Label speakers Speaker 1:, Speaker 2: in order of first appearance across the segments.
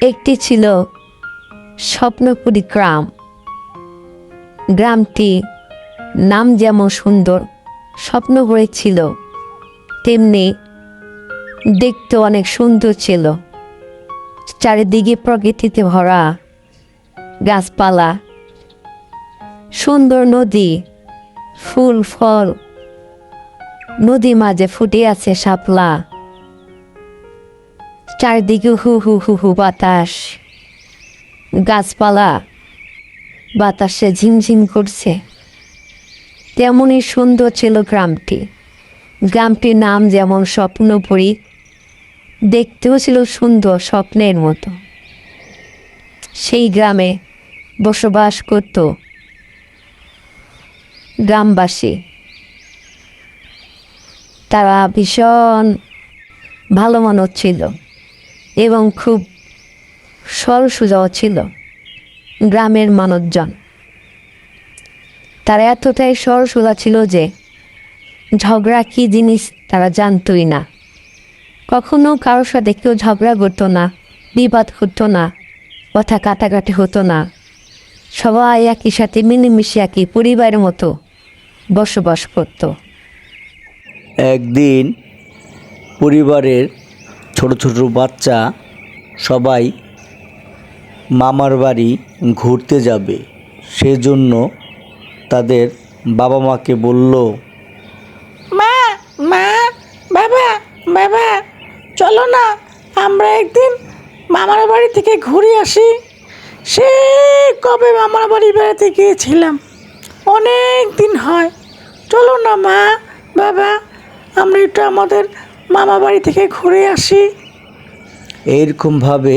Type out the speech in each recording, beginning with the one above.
Speaker 1: একটি ছিল স্বপ্নপুরী গ্রাম। গ্রামটি নাম যেমন সুন্দর, স্বপ্নপুরী ছিল, তেমনি দেখতে অনেক সুন্দর ছিল। চারিদিকে প্রকৃতিতে ভরা, গাছপালা, সুন্দর নদী, ফুল ফল, নদী মাঝে ফুটে আছে শাপলা, চারিদিকে হু হু হু হু বাতাস, গাছপালা বাতাসে ঝিমঝিম করছে। তেমনই সুন্দর ছিল গ্রামটি। গ্রামটির নাম যেমন স্বপ্নপুরী, দেখতেও ছিল সুন্দর, স্বপ্নের মতো। সেই গ্রামে বসবাস করত গ্রামবাসী। তারা ভীষণ ভালো মানুষ ছিল এবং খুব সরল সোজাও ছিল। গ্রামের মানুষজন তারা এতটাই সরল সোজা ছিল যে ঝগড়া কী জিনিস তারা জানতই না। কখনো কারোর সাথে কেউ ঝগড়া করতো না, বিবাদ করতো না, কথা কাটাকাটি হতো না। সবাই একই সাথে মিলেমিশে একই পরিবারের মতো বসবাস করত।
Speaker 2: একদিন পরিবারের ছোট ছোট বাচ্চা সবাই মামার বাড়ি ঘুরতে যাবে। সেজন্য তাদের বাবা মাকে বলল,
Speaker 3: মা মা বাবা বাবা চলো না, আমরা একদিন মামার বাড়ি থেকে ঘুরে আসি। সে কবে মামার বাড়ি বেড়াতে গিয়েছিলাম, অনেক দিন হয়। চলো না মা বাবা, আমরা একটু আমাদের মামা বাড়ি থেকে ঘুরে আসি।
Speaker 2: এইরকমভাবে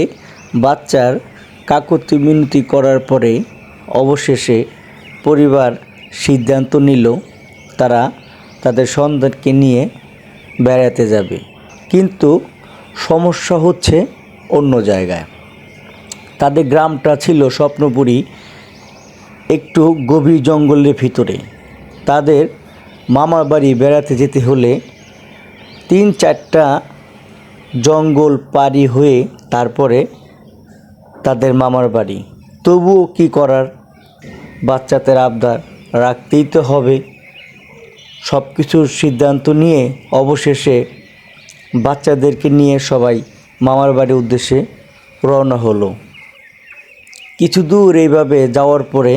Speaker 2: বাচ্চার কাকুতি মিনতি করার পরে অবশেষে পরিবার সিদ্ধান্ত নিল তারা তাদের সন্তানকে নিয়ে বেড়াতে যাবে। কিন্তু সমস্যা হচ্ছে অন্য জায়গায়। তাদের গ্রামটা ছিল স্বপ্নপুরী, একটু গভীর জঙ্গলের ভিতরে। তাদের মামার বাড়ি বেড়াতে যেতে হলে 3-4টা জঙ্গল পাড়ি হয়ে তারপরে তাদের মামার বাড়ি। তবুও কি করার, বাচ্চাদের আবদার রাখতেই তো হবে। সব কিছুর সিদ্ধান্ত নিয়ে অবশেষে বাচ্চাদেরকে নিয়ে সবাই মামার বাড়ির উদ্দেশ্যে রওনা হলো। কিছু দূর এইভাবে যাওয়ার পরে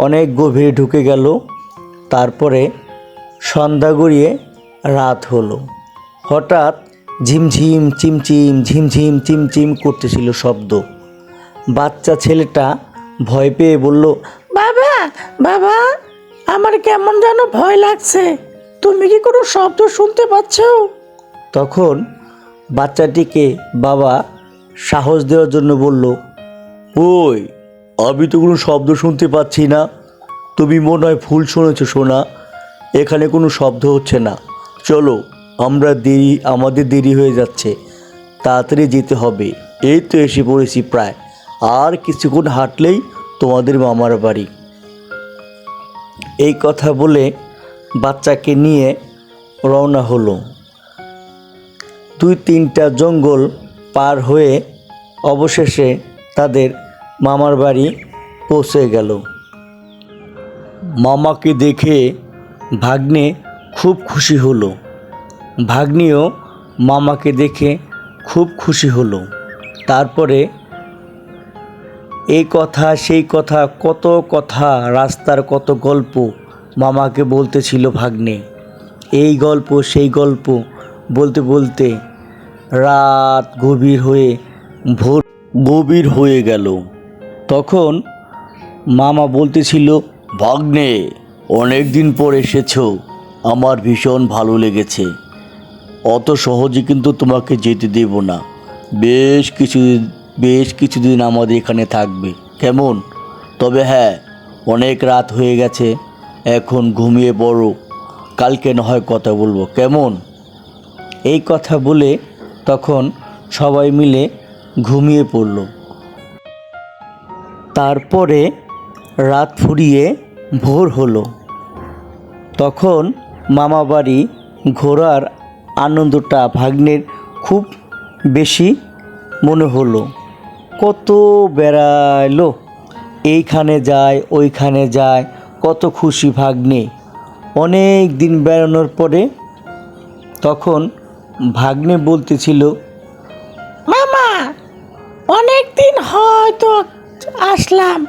Speaker 2: অনেক গভীরে ঢুকে গেল। তারপরে সন্ধ্যা গড়িয়ে রাত হলো। হঠাৎ ঝিমঝিম চিমচিম ঝিমঝিম চিমচিম করতেছিল শব্দ। বাচ্চা ছেলেটা ভয় পেয়ে বলল,
Speaker 3: বাবা বাবা, আমার কেমন যেন ভয় লাগছে। তুমি কি কোনো শব্দ শুনতে পাচ্ছ?
Speaker 2: তখন বাচ্চাটিকে বাবা সাহস দেওয়ার জন্য বলল, ওই, আমি তো কোনো শব্দ শুনতে পাচ্ছি না। তুমি মনে হয় ভুল শুনেছো সোনা, এখানে কোনো শব্দ হচ্ছে না। চলো, আমাদের দেরি হয়ে যাচ্ছে, তাড়াতাড়ি যেতে হবে। এই তো এসে পড়েছি প্রায়, আর কিছুক্ষণ হাঁটলেই তোমাদের মামার বাড়ি। এই কথা বলে বাচ্চাকে নিয়ে রওনা হলো। 2-3টা জঙ্গল পার হয়ে অবশেষে তাদের মামার বাড়ি পৌঁছে গেল। মামাকে দেখে ভাগ্নে খুব খুশি হলো। ভাগ্নিও মামাকে দেখে খুব খুশি হলো। তারপরে এই কথা সেই কথা, কত কথা, রাস্তার কত গল্প মামাকে বলতেছিল ভাগ্নে। এই গল্প সেই গল্প বলতে বলতে রাত ভোর গভীর হয়ে গেল। তখন মামা বলতেছিল, ভাগ্নে, অনেক দিন পর এসেছো, আমার ভীষণ ভালো লেগেছে। অত সহজে কিন্তু তোমাকে যেতে দেব না। বেশ কিছুদিন আমাদের এখানে থাকবে, কেমন? তবে হ্যাঁ, অনেক রাত হয়ে গেছে, এখন ঘুমিয়ে পড়ো, কালকে না হয় কথা বলবো, কেমন? এই কথা বলে তখন সবাই মিলে ঘুমিয়ে পড়ল। তারপরে রাত ফুরিয়ে ভোর হলো। তখন মামা বাড়ি ঘোরার আনন্দটা ভাগ্নের খুব বেশি মনে হলো। কত বেড়ালো, এইখানে যায় ওইখানে যায়, কত খুশি ভাগ্নে। অনেক দিন বেড়ানোর পরে তখন ভাগ্নে বলতেছিল,
Speaker 3: মামা অনেক দিন হয়তো আসলাম,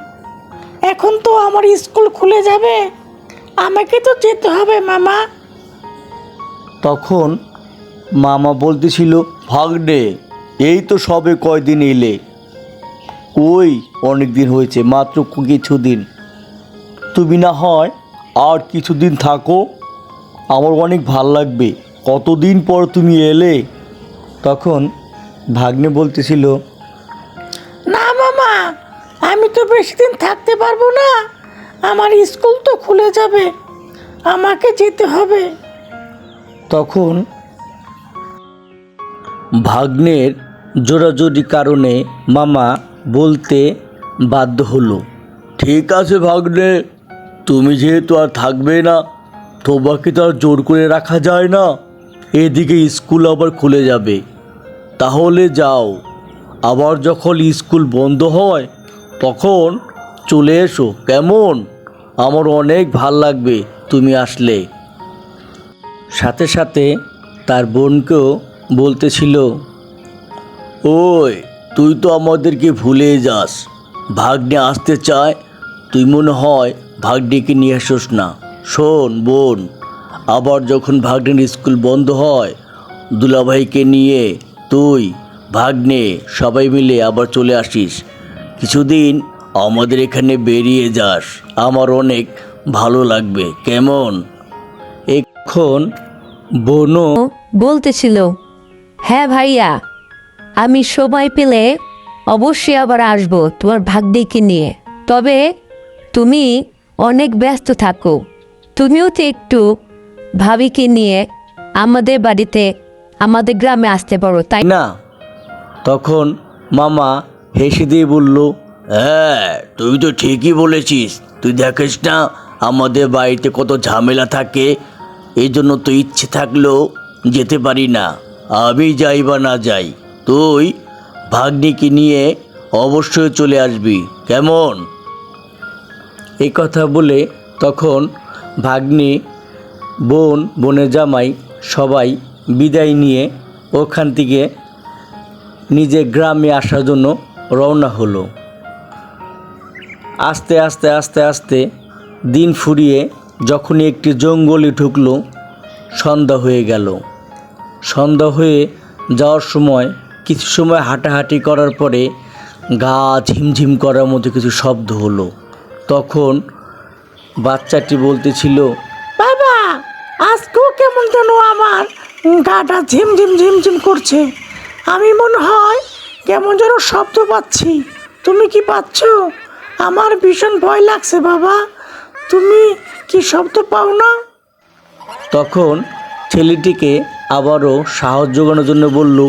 Speaker 3: এখন তো আমার স্কুল খুলে যাবে, আমাকে তো যেতে হবে মামা।
Speaker 2: তখন মামা বলতেছিল, ভাগ্নে এই তো সবে কয়দিন এলে, ওই অনেক দিন হয়েছে, মাত্র কিছুদিন, তুমি না হয় আর কিছুদিন থাকো, আমার অনেক ভাল লাগবে, কতদিন পর তুমি এলে। তখন ভাগ্নে বলতেছিল,
Speaker 3: না মামা, আমি তো বেশি দিন থাকতে পারবো না, আমার স্কুল তো খুলে যাবে, আমাকে যেতে হবে।
Speaker 2: তখন ভাগ্নের জোরাজোরি কারণে মামা বলতে বাধ্য হলো, ঠিক আছে ভাগ্নে, তুমি যেহেতু আর থাকবে না, তোমাকে তো আর জোর করে রাখা যায় না, এদিকে স্কুল আবার খুলে যাবে, তাহলে যাও, আবার যখন স্কুল বন্ধ হয় তখন চলে এসো, কেমন? আমার অনেক ভাল লাগবে তুমি আসলে। সাথে সাথে তার বোনকেও বলতেছিল, ওই তুই তো আমাদেরকে ভুলে যাস, ভাগ্নে আসতে চায়, তুই মনে হয় ভাগ্নেকে নিয়ে আসোস না। শোন বোন, আবার যখন ভাগ্নের স্কুল বন্ধ হয়, দুলাভাইকে নিয়ে তুই ভাগ্নে সবাই মিলে আবার চলে আসিস, কিছুদিন আমাদের এখানে বেরিয়ে যাস, আমার অনেক ভালো লাগবে, কেমন? এখন বোনও
Speaker 1: বলতেছিল, হ্যাঁ ভাইয়া, আমি সময় পেলে অবশ্যই আবার আসবো তোমার ভাগ্নিকে নিয়ে, তবে তুমি অনেক ব্যস্ত থাকো, তুমিও তো একটু ভাবিকে নিয়ে আমাদের বাড়িতে আমাদের গ্রামে আসতে পারো, তাই
Speaker 2: না। তখন মামা হেসে দিয়ে বলল, হ্যাঁ তুই তো ঠিকই বলেছিস, তুই দেখিস না আমাদের বাড়িতে কত ঝামেলা থাকে, এই জন্য তো ইচ্ছে থাকলেও যেতে পারি না, আমি যাই বা না যাই, তুই ভাগ্নিকে নিয়ে অবশ্যই চলে আসবি, কেমন? এই কথা বলে তখন ভাগ্নি, বোন, বোনের জামাই সবাই বিদায় নিয়ে ওখান থেকে নিজের গ্রামে আসার জন্য রওনা হলো। আস্তে আস্তে আস্তে আস্তে দিন ফুরিয়ে যখনই একটি জঙ্গলে ঢুকলো, সন্ধ্যা হয়ে গেল। সন্ধ্যা হয়ে যাওয়ার সময় কিছু সময় হাঁটাহাঁটি করার পরে গা ঝিমঝিম করার মতো কিছু শব্দ হলো। তখন বাচ্চাটি বলতেছিল,
Speaker 3: বাবা আজকেও কেমন যেন আমার গাটা ঝিমঝিম ঝিমঝিম করছে, আমি মনে হয় কেমন যেন শব্দ পাচ্ছি, তুমি কি পাচ্ছ? আমার ভীষণ ভয় লাগছে বাবা, তুমি কি শব্দ পাও না?
Speaker 2: তখন ছেলেটিকে আবারও সাহস জোগানোর জন্য বলল,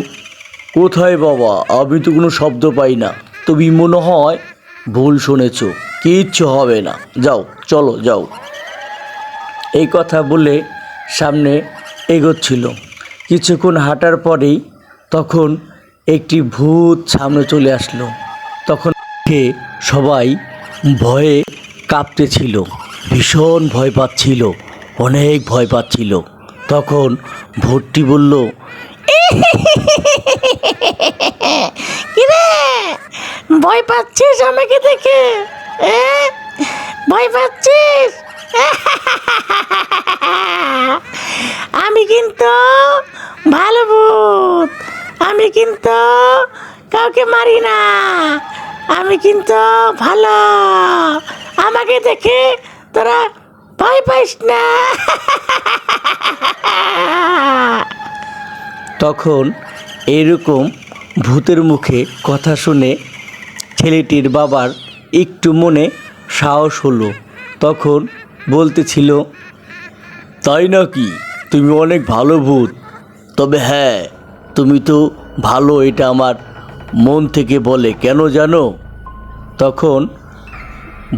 Speaker 2: কোথায় বাবা, আমি তো কোনো শব্দ পাই না, তুমি মনে হয় ভুল শুনেছ, কিচ্ছু হবে না, যাও চলো যাও। এই কথা বলে সামনে এগোচ্ছিল। কিছুক্ষণ হাঁটার পরেই তখন একটি ভূত সামনে চলে আসলো। তখন সবাই ভয়ে কাঁপতেছিল, ভীষণ ভয় পাচ্ছিল, অনেক ভয় পাচ্ছিল। তখন ভূতটি বলল,
Speaker 3: কিরে ভয় পাচ্ছিস আমাকে দেখে? ভয় পাচ্ছিস? আমি কিন্তু ভালো ভূত, আমি কিন্তু কাউকে মারি না, আমি কিন্তু ভালো, আমাকে দেখে তোরা ভয় পাইস না।
Speaker 2: তখন এরকম ভূতের মুখে কথা শুনে ছেলেটির বাবার একটু মনে সাহস হলো। তখন বলতেছিল, তাই নাকি, তুমি অনেক ভালো ভূত, তবে হ্যাঁ তুমি তো ভালো, এটা আমার মন থেকে বলে, কেন জানো? তখন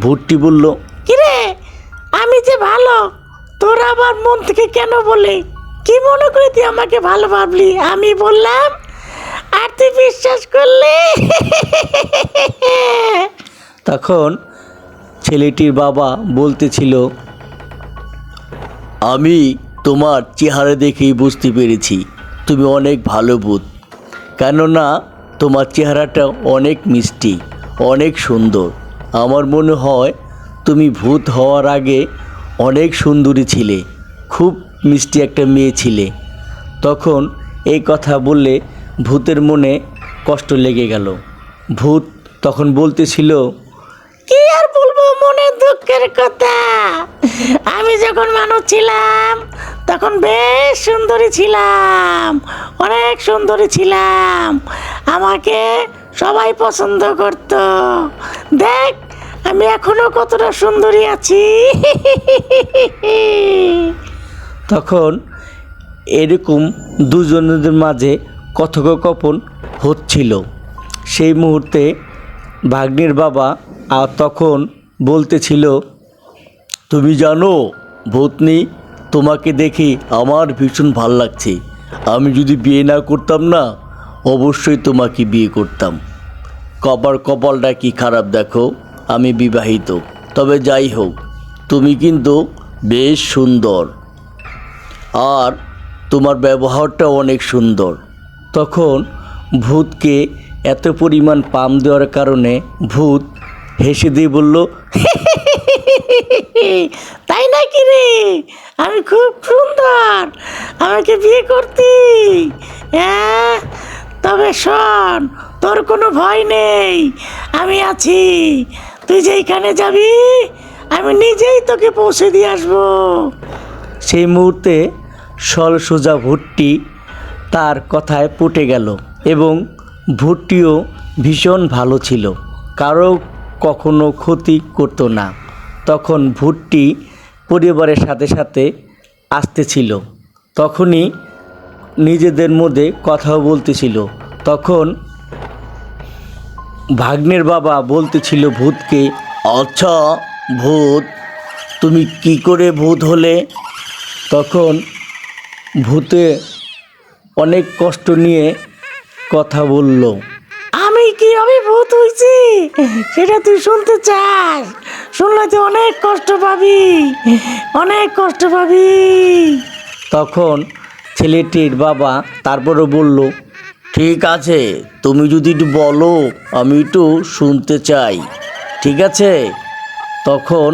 Speaker 2: ভূতটি বলল,
Speaker 3: কিরে আমি যে ভালো তোরা আবার মন থেকে কেন বলে? কি মনে করে তুই আমাকে ভালো ভাবলি? আমি বললাম আর তুই বিশ্বাস করলে?
Speaker 2: তখন ছেলেটির বাবা বলতেছিল, আমি তোমার চেহারা দেখেই বুঝতে পেরেছি তুমি অনেক ভালো ভূত, কেননা তোমার চেহারাটা অনেক মিষ্টি, অনেক সুন্দর। আমার মনে হয় তুমি ভূত হওয়ার আগে অনেক সুন্দরী ছিলে, খুব মিষ্টি একটা মেয়ে ছিলে। তখন এই কথা বললে ভূতের মনে কষ্ট লেগে গেল। ভূত তখন বলতেছিল,
Speaker 3: কি আর বলবো মনের দুঃখের কথা। আমি যখন মানুষ ছিলাম তখন বেশ সুন্দরী ছিলাম, অনেক সুন্দরী ছিলাম। আমাকে সবাই পছন্দ করত। দেখ আমি এখনো কতটা সুন্দরী আছি।
Speaker 2: তখন এরকম দুজনের মাঝে কথোপকথন হচ্ছিল। সেই মুহূর্তে ভাগ্নের বাবা তখন বলতেছিল, তুমি জানো ভূতনি, তোমাকে দেখে আমার ভীষণ ভাল লাগছে। আমি যদি বিয়ে না করতাম না, অবশ্যই তোমাকে বিয়ে করতাম। কপালটা কি খারাপ দেখো, আমি বিবাহিত। তবে যাই হোক, তুমি কিন্তু বেশ সুন্দর আর তোমার ব্যবহারটা অনেক সুন্দর। তখন ভূতকে এত পরিমাণ পাম দেওয়ার কারণে ভূত হেসে দিয়ে বলল,
Speaker 3: তাই নাকি রে? আমি খুব সুন্দর, আমাকে বিয়ে করতি? হ্যাঁ, তবে শোন, তোর কোনো ভয় নেই, আমি আছি। তুই যেইখানে যাবি আমি নিজেই তোকে পৌঁছে দিয়ে আসবো।
Speaker 2: সেই মুহূর্তে সোজা ভূতটি তার কথায় পটে গেল এবং ভূতটিও ভীষণ ভালো ছিল, কারো কখনো ক্ষতি করতো না। তখন ভূতটি পরিবারের সাথে সাথে আসতেছিল, তখনই নিজেদের মধ্যে কথাও বলতেছিল। তখন ভাগ্নের বাবা বলতেছিল ভূতকে, আচ্ছা ভূত, তুমি কি করে ভূত হলে? তখন ভূতে অনেক কষ্ট নিয়ে কথা বলল,
Speaker 3: আমি কিভাবে ভূত হয়েছি সেটা তুই শুনতে চাস? শুনলে তুই অনেক কষ্ট পাবি, অনেক কষ্ট পাবি।
Speaker 2: তখন ছেলেটির বাবা তারপরে বলল, ঠিক আছে, তুমি যদি একটু বলো, আমি একটু শুনতে চাই, ঠিক আছে? তখন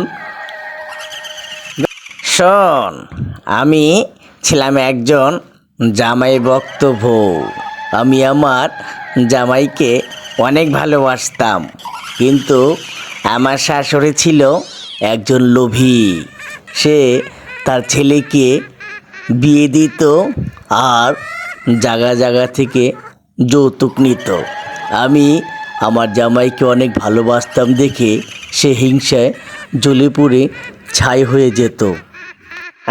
Speaker 2: শোন, আমি ছিলাম একজন জামাই ভক্ত বউ। আমি আমার জামাইকে অনেক ভালোবাসতাম, কিন্তু আমার শাশুড়ি ছিল একজন লোভী। সে তার ছেলেকে বিয়ে দিত আর জায়গা জায়গা থেকে যৌতুক নিত। আমি আমার জামাইকে অনেক ভালোবাসতাম দেখে সে হিংসায় জ্বলে পুড়ে ছাই হয়ে যেত।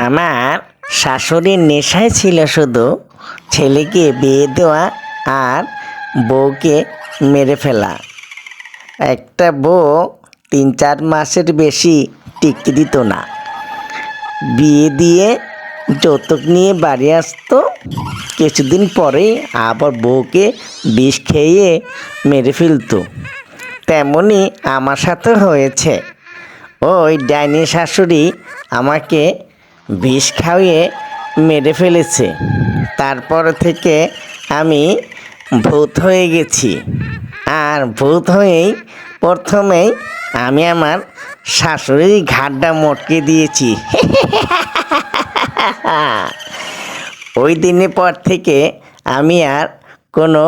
Speaker 2: আমার শাশুড়ির নেশায় ছিল শুধু ছেলেকে বিয়ে দেওয়া আর বউকে মেরে ফেলা। একটা বউ 3-4 মাসের বেশি টিকতে দিত না, বিয়ে দিয়ে যৌতুক নিয়ে বাড়ি আসতো। কিছুদিন পরেই আবার বউকে বিষ খেয়ে মেরে ফেলতো। তেমনি আমার সাথে হয়েছে। ওই ডাইনি শাশুড়ি আমাকে বিষ খাইয়ে মেরে ফেলেছে। তারপর থেকে আমি ভূত হয়ে গেছি। আর ভূত হয়েই প্রথমেই আমি আমার শাশুড়ির ঘাড়টা মটকে দিয়েছি। ওই দিনের পর থেকে আমি আর কোনো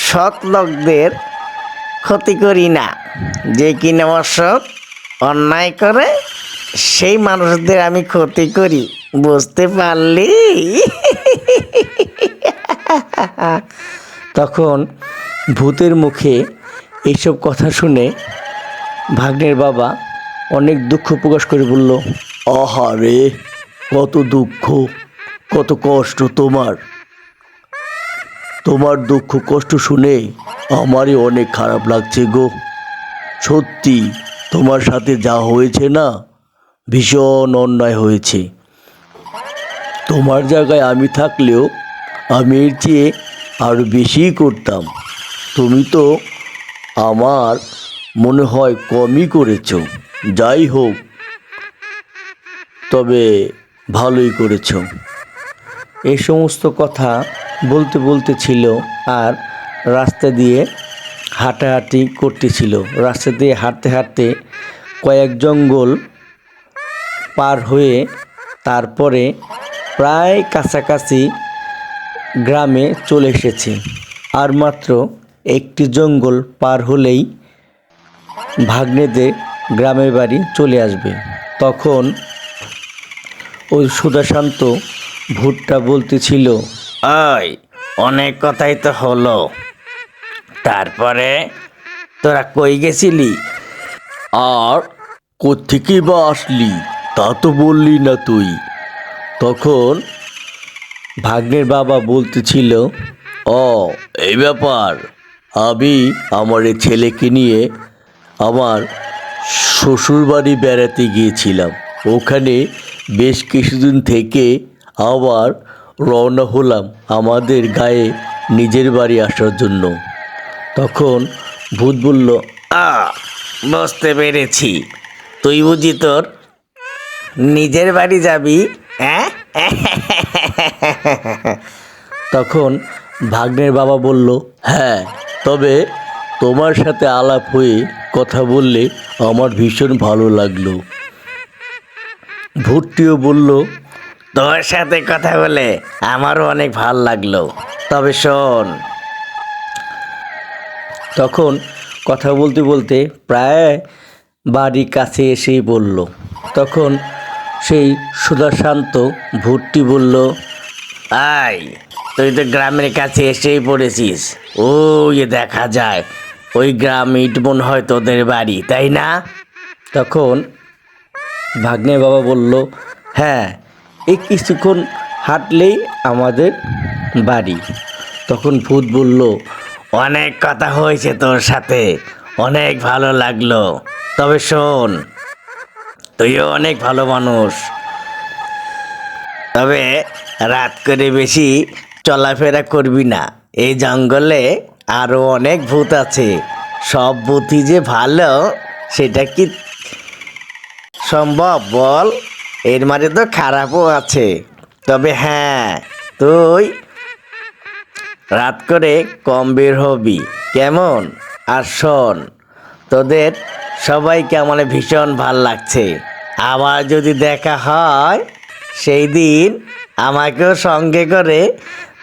Speaker 2: সৎ লোকদের ক্ষতি করি না। যে কিনা অসৎ অন্যায় করে সেই মানুষদের আমি ক্ষতি করি, বুঝতে পারলি? তখন ভূতের মুখে এইসব কথা শুনে ভাগ্নের বাবা অনেক দুঃখ প্রকাশ করে বলল, আহারে, কত দুঃখ, কত কষ্ট তোমার। তোমার দুঃখ কষ্ট শুনে আমারই অনেক খারাপ লাগছে গো। সত্যি তোমার সাথে যা হয়েছে না, ভীষণ অন্যায় হয়েছে। তোমার জায়গায় আমি থাকলেও আমি এর চেয়ে আরও বেশিই করতাম। তুমি তো আমার মনে হয় কমই করেছো। যাই হোক, তবে ভালোই করেছো। এই সমস্ত কথা বলতে বলতে ছিল আর রাস্তা দিয়ে হাঁটাহাঁটি করতেছিল। রাস্তা দিয়ে হাঁটতে হাঁটতে কয়েক জঙ্গল পার হয়ে তারপরে প্রায় কাছাকাছি গ্রামে চলে এসেছে। আর মাত্র একটি জঙ্গল পার হলেই ভাগ্নেদের গ্রামের বাড়ি চলে আসবে। তখন ওই সুধাশান্ত ভূতটা বলতেছিল,
Speaker 4: ওই অনেক কথাই তো হলো, তারপরে তোরা কই গেছিলি?
Speaker 2: আর কোত্থেকেই বা আসলি তা তো বললি না তুই। তখন ভাগ্নের বাবা বলতেছিল, এই ব্যাপার, আমি আমার এই ছেলেকে নিয়ে আমার শ্বশুরবাড়ি বেড়াতে গিয়েছিলাম। ওখানে বেশ কিছুদিন থেকে আবার রওনা হলাম আমাদের গায়ে নিজের বাড়ি আসার জন্য। তখন ভূত বলল,
Speaker 4: বুঝতে পেরেছি, তুই বুঝি তোর নিজের বাড়ি যাবি, হ্যাঁ?
Speaker 2: তখন ভাগ্নের বাবা বলল, হ্যাঁ, তবে তোমার সাথে আলাপ হয়ে কথা বললে আমার ভীষণ ভালো লাগলো। ভূতটিও বলল,
Speaker 4: তোর সাথে কথা বলে আমারও অনেক ভাল লাগলো, তবে শোন।
Speaker 2: তখন কথা বলতে বলতে প্রায় বাড়ির কাছে এসেই বলল। তখন সেই সুধাশান্ত ভূতটি বলল,
Speaker 4: আই, তুই তো গ্রামের কাছে এসেই পড়েছিস। ওই দেখা যায় ওই গ্রাম মনে হয় তোদের বাড়ি, তাই না?
Speaker 2: তখন ভাগ্নের বাবা বলল, হ্যাঁ, এই কিছুক্ষণ হাঁটলেই আমাদের বাড়ি। তখন ভূত বলল,
Speaker 4: অনেক কথা হয়েছে তোর সাথে, অনেক ভালো লাগলো, তবে শোন, তুইও অনেক ভালো মানুষ, তবে রাত করে বেশি চলাফেরা করবি না। এই জঙ্গলে আরও অনেক ভূত আছে, সব ভূতই যে ভালো সেটা কি সম্ভব বল? এর মাঝে তো খারাপও আছে। তবে হ্যাঁ, তুই রাত করে কম বের হবি, কেমন? আর শোন, তোদের সবাইকে আমার ভীষণ ভাল লাগছে। আবার যদি দেখা হয় সেই দিন আমাকেও সঙ্গে করে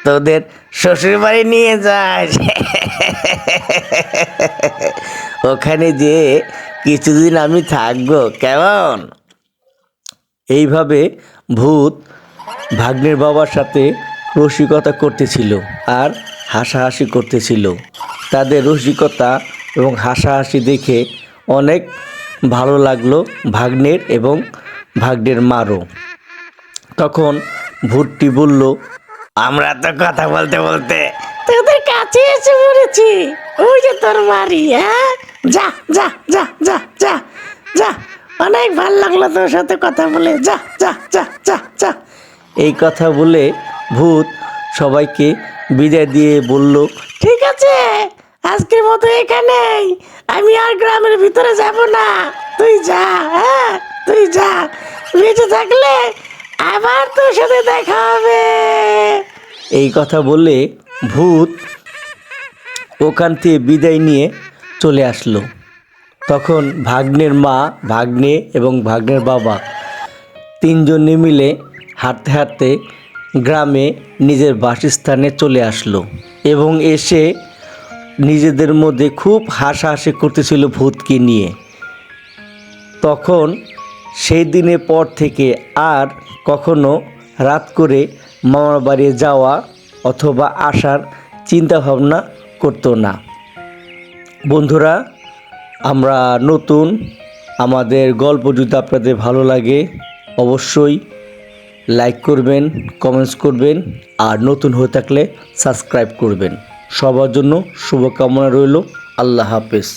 Speaker 4: তোদের শ্বশুরবাড়ি নিয়ে যাস। ওখানে যে কিছুদিন আমি থাকবো, কেমন?
Speaker 2: এইভাবে ভূত ভাগ্নের বাবার সাথে রসিকতা করতেছিল আর হাসাহাসি করতেছিল। তাদের রসিকতা এবং হাসাহাসি দেখে অনেক ভালো লাগলো ভাগ্নের এবং ভাগ্নের মারও। তখন ভূতটি বলল,
Speaker 4: আমরা তো কথা বলতে বলতে
Speaker 3: তোদের কাছে এসে পড়েছি। ওই যে তোর বাড়ি, হ্যাঁ? যা যা যা যা যা যা, অনেক ভাল লাগলো তোর সাথে কথা বলে। যা যা যা যা যা।
Speaker 2: এই কথা বলে ভূত সবাইকে বিদায় দিয়ে বলল,
Speaker 3: ঠিক আছে, আজকের মতো এখানেই। আমি আর গ্রামের ভিতরে যাব না। তুই যা, হ্যাঁ, তুই যা। বেঁচে থাকলে আবার তোর সাথে দেখা হবে।
Speaker 2: এই কথা বলে ভূত ওখান থেকে বিদায় নিয়ে চলে আসলো। তখন ভাগ্নের মা, ভাগ্নে এবং ভাগ্নের বাবা তিনজনে মিলে হাঁটতে হাঁটতে গ্রামে নিজের বাসস্থানে চলে আসলো এবং এসে নিজেদের মধ্যে খুব হাসাহাসি করতেছিল ভূতকে নিয়ে। তখন সেই দিনের পর থেকে আর কখনো রাত করে মামার বাড়ি যাওয়া অথবা আসার চিন্তা ভাবনা করতো না। বন্ধুরা, আমরা নতুন, আমাদের গল্প যদি আপনাদের ভালো লাগে অবশ্যই লাইক করবেন, কমেন্টস করবেন, আর নতুন হয়ে থাকলে সাবস্ক্রাইব করবেন। সবার জন্য শুভকামনা রইল। আল্লাহ হাফেজ।